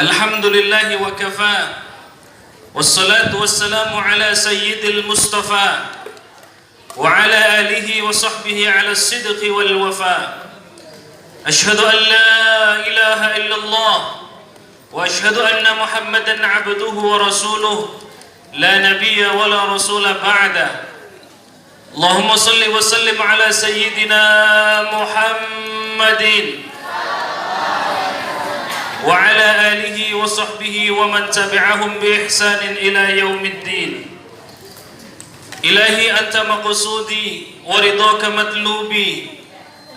Alhamdulillahi wa kafa. Wassalatu wassalamu ala sayyidil mustafa wa ala alihi wa sahbihi ala sidqi wal wafa. Ashhadu an la ilaha illallah wa ashhadu anna Muhammadan abduhu wa rasuluh la nabiyya wa la rasula ba'da. Allahumma salli wa sallim ala sayyidina Muhammadin wa ala alihi wa sahbihi wa man tabi'ahum bi ihsanin ila yaumiddin. Ilahi anta maqsudi wa ridaka matlubi,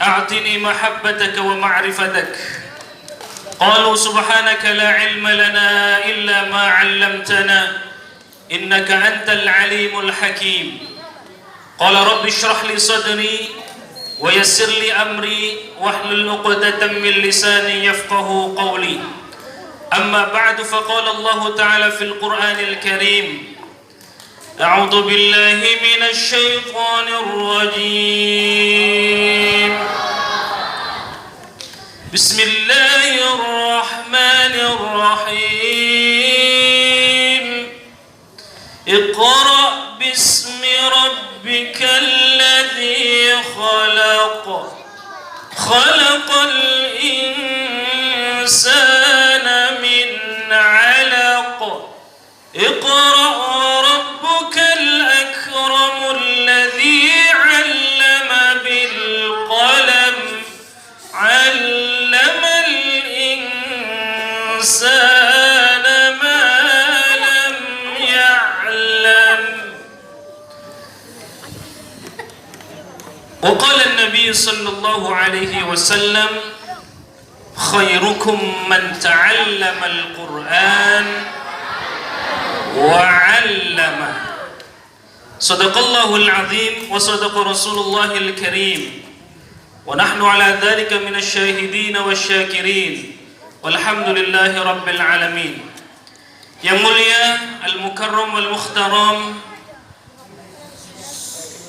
a'tini mahabbataka wa ma'rifatak. Qalu subhanaka la ilma lana illa ma 'allamtana innaka antal alimul hakim. Qala rabbi shrah li sadri wa yassir li amri wahlul 'uqdatam min lisani yafqahu qawli. Amma ba'du, faqala Allah ta'ala fil Qur'anil Karim, a'udzu billahi minasy syaithanir rajim. Bismillahirrahmanirrahim. Iqra' bismi rabbikal ladzi khalaq. Khalaqal insana min 'alaq. Iqra' rabbukal akramul ladzi 'allama bil qalam. 'Allamal insana ma lam ya'lam. Wa qala an-nabiy sallallahu alaihi wasallam, khairukum man ta'allama al-Qur'an wa 'allama. Sadaqallahul 'azim wa sadaqa rasulullahil karim. Wa nahnu ala dzalika minasy syahidin wasyakirin. Walhamdulillahi rabbil alamin. Yang mulia al-mukarram wal mukhtaram,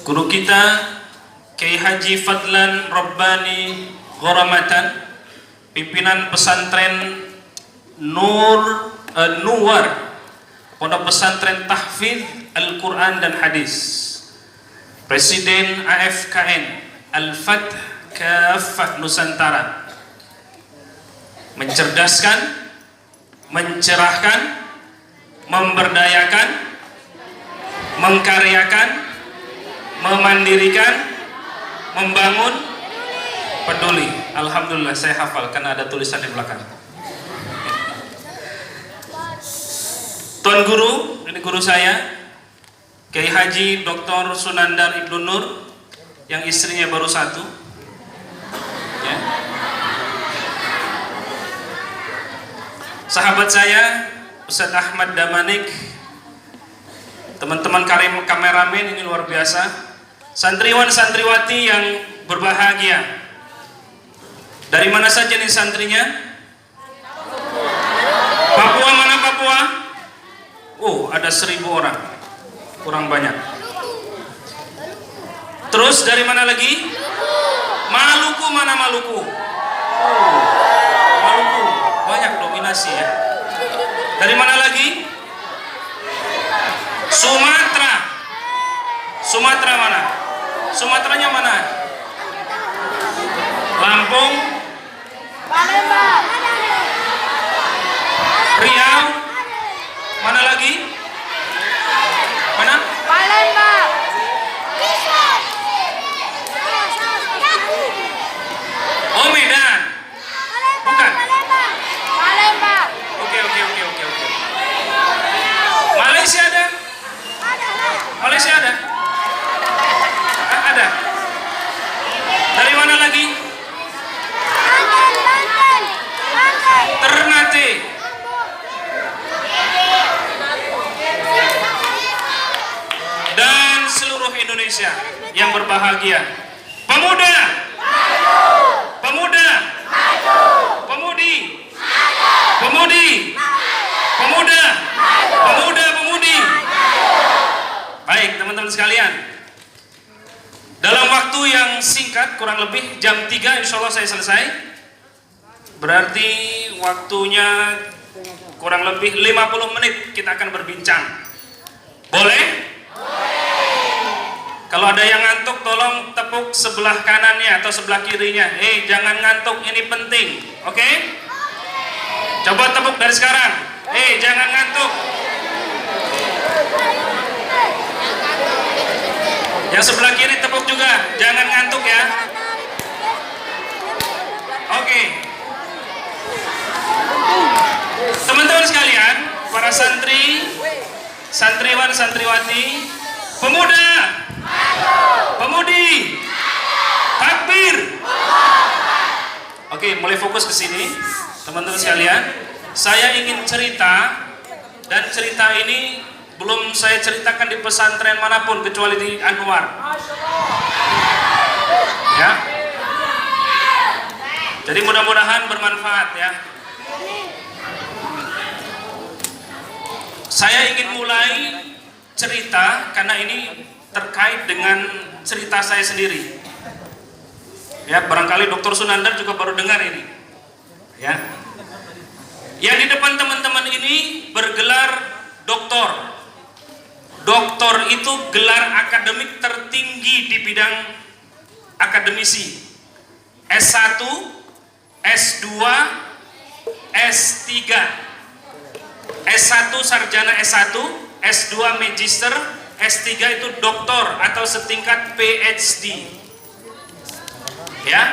guru kita Kiai Haji Fadlan Rabbani Ghoramatan, pimpinan pesantren Nuwar, Pondok Pesantren Tahfidz Al-Quran dan Hadis, Presiden AFKN Al-Fath Kafah Nusantara, mencerdaskan, mencerahkan, memberdayakan, mengkaryakan, memandirikan, membangun, peduli. Alhamdulillah saya hafal karena ada tulisan di belakang. Tuan Guru, ini guru saya, Kiai Haji Dr. Sunandar Ibnu Nur, yang istrinya baru satu, ya. Sahabat saya Ustadz Ahmad Damanik, teman-teman kameramen ini luar biasa, santriwan santriwati yang berbahagia. Dari mana saja nih santrinya? Papua, mana Papua? Oh, ada 1000 orang, kurang banyak. Terus dari mana lagi? Maluku, mana Maluku? Oh, Maluku, banyak dominasi ya. Dari mana lagi? Sumatera. Sumatera mana? Sumateranya mana? Lampung, Palembang, Riau, mana lagi? Mana? Palembang, Oh, Medan. Bukan. Palembang. Oke. Malaysia ada? Malaysia ada? Ada. Dari mana lagi? Ternate. Dan seluruh Indonesia yang berbahagia. Pemuda, pemuda, pemudi, pemudi, pemuda, pemuda, pemudi. Baik teman-teman sekalian, dalam waktu yang singkat, kurang lebih jam 3 insya Allah saya selesai. Berarti waktunya kurang lebih 50 menit kita akan berbincang. Boleh? Kalau ada yang ngantuk tolong tepuk sebelah kanannya atau sebelah kirinya. Jangan ngantuk, ini penting. Oke? Coba tepuk dari sekarang. Jangan ngantuk. Yang sebelah kiri tepuk juga. Jangan ngantuk ya. Oke. Teman-teman sekalian, para santri, santriwan, santriwati, pemuda, pemudi, takbir. Oke, mulai fokus ke sini, teman-teman sekalian. Saya ingin cerita, dan cerita ini belum saya ceritakan di pesantren manapun kecuali di Anwar. Ya. Jadi mudah-mudahan bermanfaat ya. Saya ingin mulai cerita karena ini terkait dengan cerita saya sendiri. Ya, barangkali Dr. Sunandar juga baru dengar ini. Ya. Yang di depan teman-teman ini bergelar doktor. Doktor itu gelar akademik tertinggi di bidang akademisi. S1, S2, S3. S1 sarjana S1, S2 magister, S3 itu doktor atau setingkat PhD. Ya.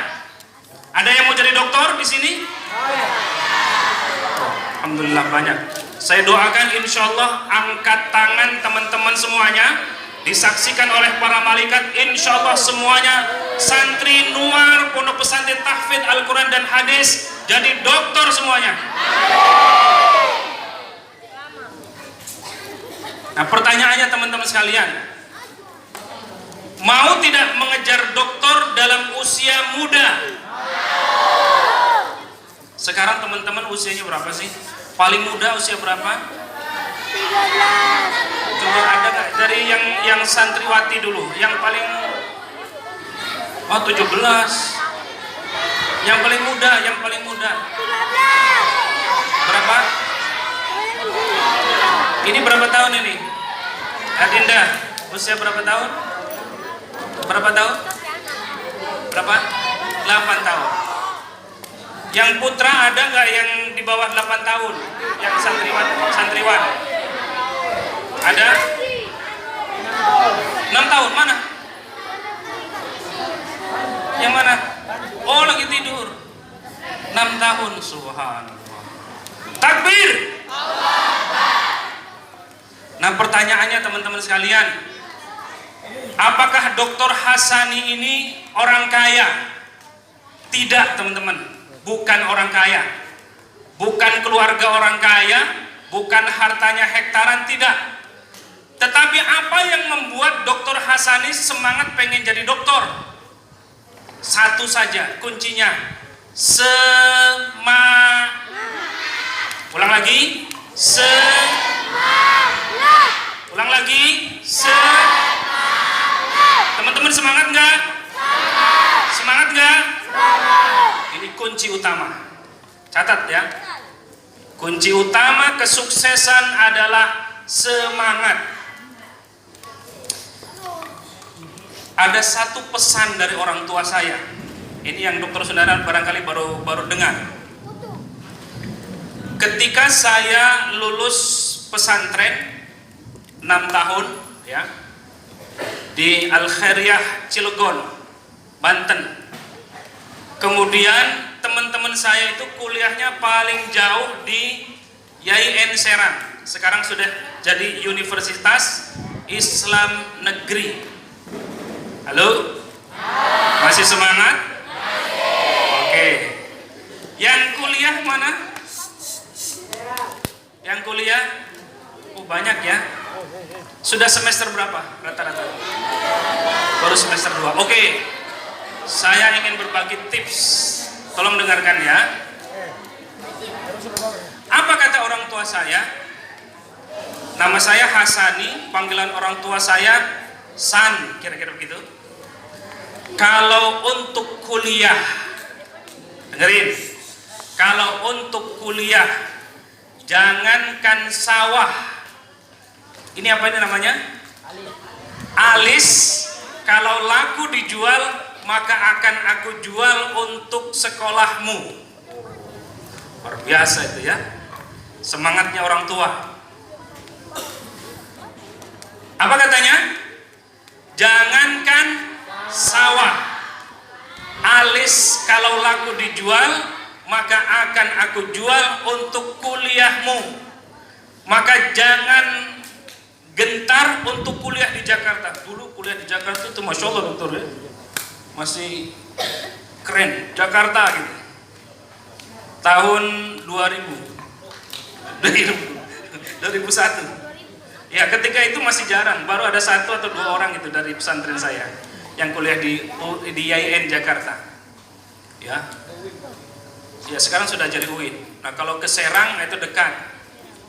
Ada yang mau jadi doktor di sini? Alhamdulillah banyak. Saya doakan insya Allah angkat tangan teman-teman semuanya disaksikan oleh para malaikat. Insya Allah semuanya santri Nuar Pondok Pesantren Tahfidz Al-Quran dan Hadis jadi doktor semuanya. Nah, pertanyaannya teman-teman sekalian, mau tidak mengejar doktor dalam usia muda? Sekarang teman-teman usianya berapa sih? Paling muda usia berapa? 13. Coba ada nggak dari yang santriwati dulu, yang paling 17. Yang paling muda, 13. Berapa? Ini berapa tahun ini? Adinda, usia berapa tahun? Berapa tahun? Berapa? 8 tahun. Yang putra ada nggak yang di bawah 8 tahun? Yang santriwan? Ada? 6 tahun, mana? Yang mana? Oh, lagi tidur. 6 tahun, subhanallah. Takbir! Nah, pertanyaannya teman-teman sekalian, apakah Dr. Hasani ini orang kaya? Tidak, teman-teman, bukan orang kaya, bukan keluarga orang kaya, bukan hartanya hektaran, tidak. Tetapi apa yang membuat Dr. Hasani semangat pengen jadi doktor? Satu saja kuncinya, ulang lagi, ulang lagi, teman-teman semangat nggak? Semangat nggak? Ini kunci utama. Catat ya. Kunci utama kesuksesan adalah semangat. Ada satu pesan dari orang tua saya. Ini yang Dr. Sundaran barangkali baru dengar. Ketika saya lulus pesantren 6 tahun ya di Al Khairiyah Cilegon, Banten. Kemudian teman-teman saya itu kuliahnya paling jauh di YIN Serang. Sekarang sudah jadi Universitas Islam Negeri. Halo? Masih semangat? Oke. Yang kuliah mana? Yang kuliah? Oh, banyak ya. Sudah semester berapa rata-rata? Baru semester 2. Oke. Saya ingin berbagi tips. Tolong dengarkan ya. Apa kata orang tua saya? Nama saya Hasani, panggilan orang tua saya San, kira-kira begitu. Kalau untuk kuliah, dengerin. Kalau untuk kuliah jangankan sawah. Ini apa ini namanya? Alis. Kalau laku dijual, maka akan aku jual untuk sekolahmu. Luar biasa itu ya, semangatnya orang tua. Apa katanya? Jangankan sawah, alis kalau laku dijual, maka akan aku jual untuk kuliahmu. Maka jangan gentar untuk kuliah di Jakarta. Dulu kuliah di Jakarta itu Masya Allah dokter ya, masih keren Jakarta gitu. Tahun 2001 ya, ketika itu masih jarang, baru ada 1 atau 2 orang itu dari pesantren saya yang kuliah di IAIN Jakarta ya. Ya sekarang sudah jadi UIN. Nah kalau ke Serang itu dekat.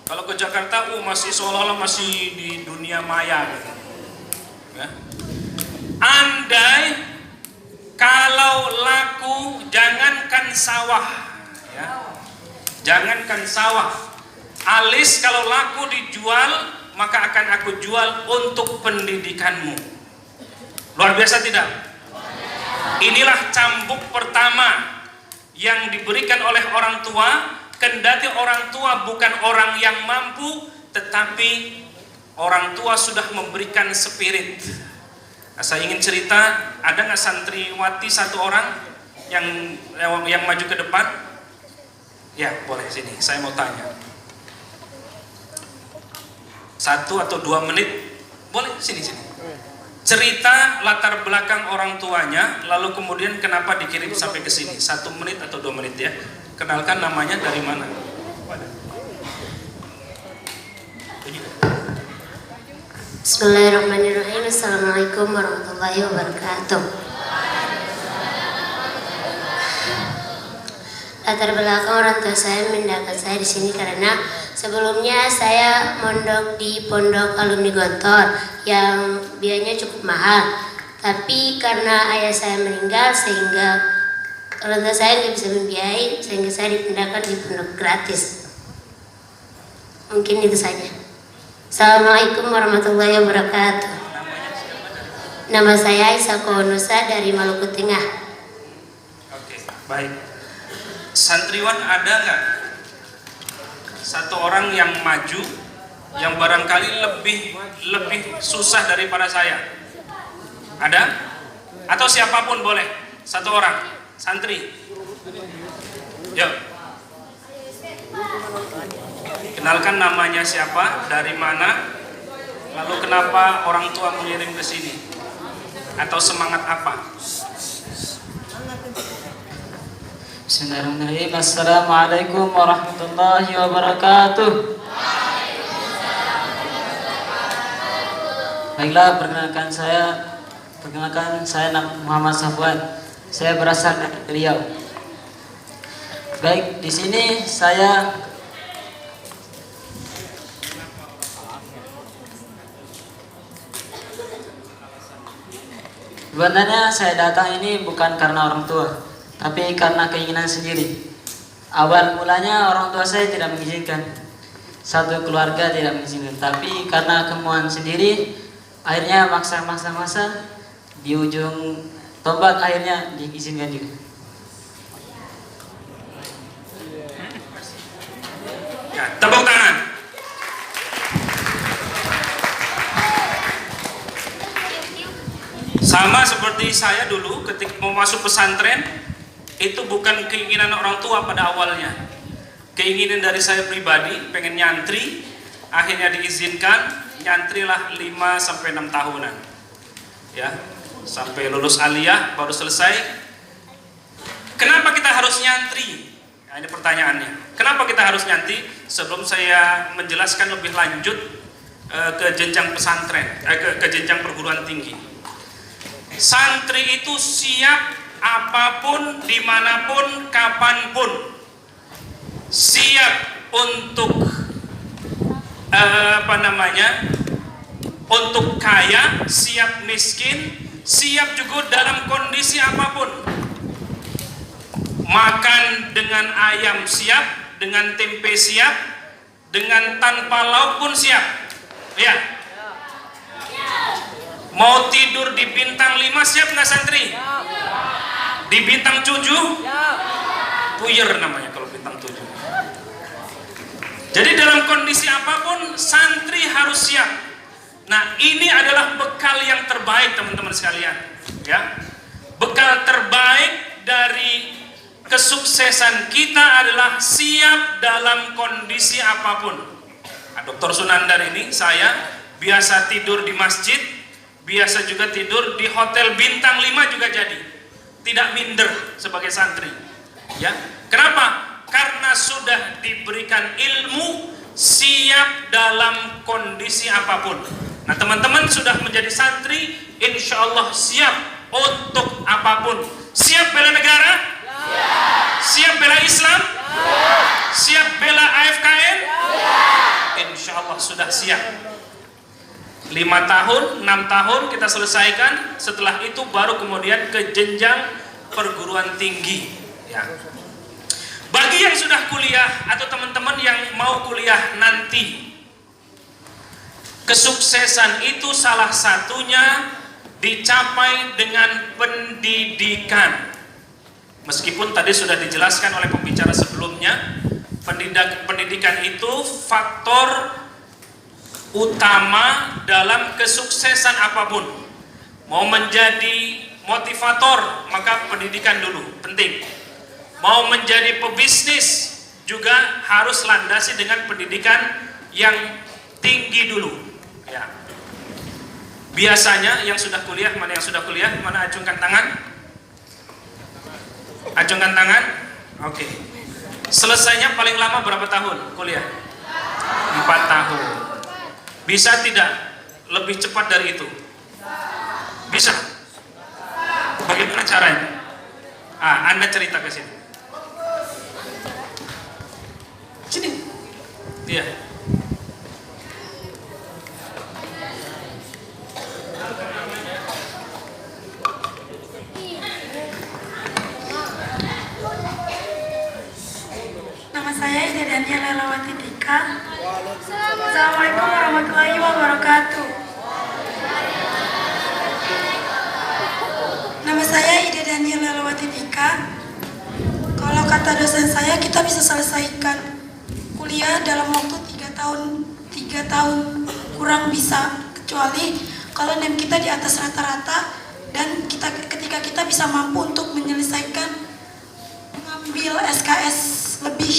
Kalau ke Jakarta, masih seolah-olah masih di dunia maya gitu. Ya. Andai kalau laku, jangankan sawah, ya. Jangankan sawah, alis kalau laku dijual, maka akan aku jual untuk pendidikanmu. Luar biasa tidak? Inilah cambuk pertama yang diberikan oleh orang tua. Kendati orang tua bukan orang yang mampu, tetapi orang tua sudah memberikan spirit. Nah, saya ingin cerita, ada nggak santriwati 1 orang yang maju ke depan? Ya boleh, sini saya mau tanya. 1 atau 2 menit, boleh sini. Cerita latar belakang orang tuanya, lalu kemudian kenapa dikirim sampai ke sini. 1 menit atau 2 menit ya. Kenalkan namanya, dari mana? Bismillahirrahmanirrahim. Assalamualaikum warahmatullahi wabarakatuh. Latar belakang orang tua saya memindahkan saya di sini karena sebelumnya saya mondok di Pondok Alumni Gontor yang biayanya cukup mahal. Tapi karena ayah saya meninggal sehingga orang tua saya nggak bisa membiayai, sehingga saya dipindahkan di pondok gratis. Mungkin itu saja. Assalamualaikum warahmatullahi wabarakatuh. Nama saya Aisyah Kohonusa dari Maluku Tengah. Oke, baik. Santriwan ada nggak 1 orang yang maju, yang barangkali lebih susah daripada saya? Ada? Atau siapapun boleh, 1 orang. Santri, yuk. Kenalkan namanya siapa, dari mana, lalu kenapa orang tua mengirim ke sini, atau semangat apa? Bismillahirrahmanirrahim. Assalamualaikum warahmatullahi wabarakatuh. Baiklah, perkenalkan saya Muhammad Safwan. Saya berasal dari Riau. Baik, di sini saya sebenarnya saya datang ini bukan karena orang tua, tapi karena keinginan sendiri. Awal mulanya orang tua saya tidak mengizinkan, satu keluarga tidak mengizinkan, tapi karena kemauan sendiri, akhirnya maksa di ujung tombak akhirnya diizinkan juga. Ya, tepuk tangan. Sama seperti saya dulu ketika mau masuk pesantren, itu bukan keinginan orang tua pada awalnya. Keinginan dari saya pribadi, pengen nyantri, akhirnya diizinkan, nyantrilah 5-6 tahunan. Ya, sampai lulus aliyah baru selesai. Kenapa kita harus nyantri? Nah, ini pertanyaannya. Kenapa kita harus nyantri? Sebelum saya menjelaskan lebih lanjut ke jenjang pesantren, ke jenjang perguruan tinggi. Santri itu siap apapun, dimanapun, kapanpun, siap untuk untuk kaya, siap miskin, siap juga dalam kondisi apapun. Makan dengan ayam siap, dengan tempe siap, dengan tanpa lauk pun siap? Ya. Mau tidur di bintang 5 siap nggak santri? Di bintang 7? Puyer namanya kalau bintang 7. Jadi dalam kondisi apapun santri harus siap. Nah, ini adalah bekal yang terbaik teman-teman sekalian, ya. Bekal terbaik dari kesuksesan kita adalah siap dalam kondisi apapun. Nah, Dr. Sunandar ini saya biasa tidur di masjid, biasa juga tidur di hotel bintang 5 juga jadi. Tidak minder sebagai santri. Ya. Kenapa? Karena sudah diberikan ilmu, siap dalam kondisi apapun. Nah, teman-teman sudah menjadi santri, insya Allah siap untuk apapun. Siap bela negara? Siap bela Islam? Siap bela AFKN? Insya Allah sudah siap. 5 tahun, 6 tahun kita selesaikan. Setelah itu baru kemudian ke jenjang perguruan tinggi, ya. Bagi yang sudah kuliah atau teman-teman yang mau kuliah nanti, kesuksesan itu salah satunya dicapai dengan pendidikan. Meskipun tadi sudah dijelaskan oleh pembicara sebelumnya, pendidikan itu faktor utama dalam kesuksesan apapun. Mau menjadi motivator, maka pendidikan dulu penting. Mau menjadi pebisnis juga harus landasi dengan pendidikan yang tinggi dulu, ya. Biasanya yang sudah kuliah, mana yang sudah kuliah, mana acungkan tangan? Acungkan tangan. Oke. Selesainya paling lama berapa tahun kuliah? 4 tahun. Bisa tidak lebih cepat dari itu? Bisa. Bagaimana caranya? Anda cerita ke sini. Sini. Iya. Nama saya Ida Dania Lelawati Dika. Assalamualaikum warahmatullahi wabarakatuh. Nama saya Ida Dania Lelawati Dika. Kalau kata dosen saya, kita bisa selesaikan kuliah dalam waktu 3 tahun kurang bisa, kecuali kalau NEM kita di atas rata-rata dan ketika kita bisa mampu untuk menyelesaikan mengambil SKS lebih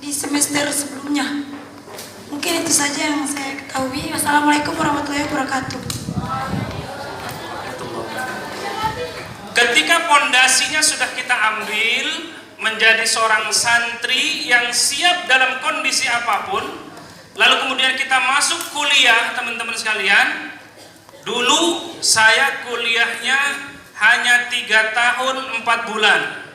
di semester sebelumnya. Mungkin itu saja yang saya ketahui. Wassalamualaikum warahmatullahi wabarakatuh. Ketika pondasinya sudah kita ambil, menjadi seorang santri yang siap dalam kondisi apapun, lalu kemudian kita masuk kuliah, teman-teman sekalian. Dulu saya kuliahnya hanya 3 tahun 4 bulan.